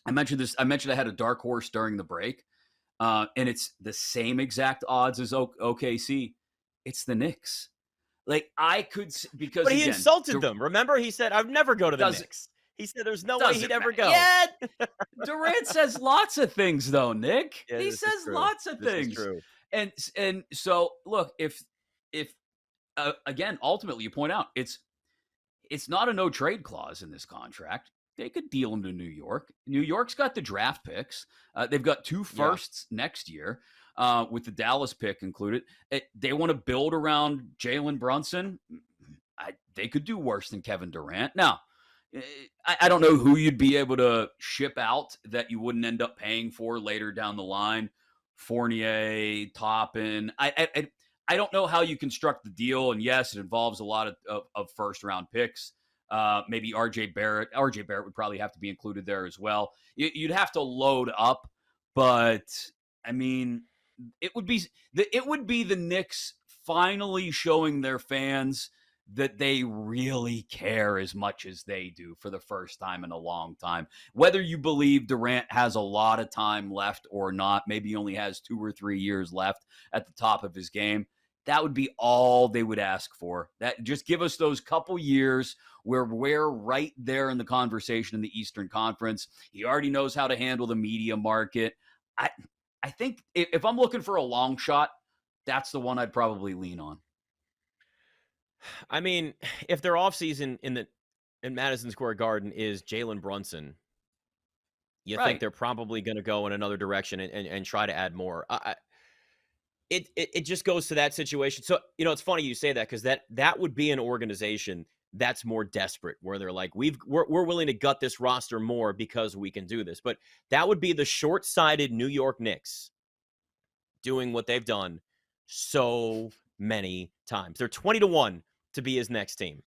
I mentioned this. I mentioned I had a dark horse during the break, and it's the same exact odds as OKC. It's the Knicks. Like I could because But he again, insulted them. Remember, he said, "I'd never go to the doesn't Knicks." He said there's no way he'd doesn't ever matter. go. Yeah, Durant says lots of things though, Nick. Yeah, He this is says true. lots of This is things. true. And so look, if again, ultimately you point out it's not a no trade clause in this contract. They could deal him to New York. New York's got the draft picks. They've got two Yeah. firsts next year, with the Dallas pick included. They want to build around Jalen Brunson. They could do worse than Kevin Durant. Now, I don't know who you'd be able to ship out that you wouldn't end up paying for later down the line. Fournier, Toppin. I don't know how you construct the deal. And yes, it involves a lot of first round picks. Maybe RJ Barrett. RJ Barrett would probably have to be included there as well. You'd have to load up, but I mean, it would be the Knicks finally showing their fans that they really care as much as they do for the first time in a long time. Whether you believe Durant has a lot of time left or not, maybe he only has 2 or 3 years left at the top of his game. That would be all they would ask for. That just give us those couple years where we're right there in the conversation in the Eastern Conference. He already knows how to handle the media market. I I think if I'm looking for a long shot, that's the one I'd probably lean on. I mean, if their offseason in Madison Square Garden is Jalen Brunson, you think Right. they're probably going to go in another direction and try to add more. It just goes to that situation. So, it's funny you say that because that would be an organization that's more desperate, where they're like, we're willing to gut this roster more because we can do this. But that would be the short-sighted New York Knicks doing what they've done so many times. They're 20-1 to be his next team.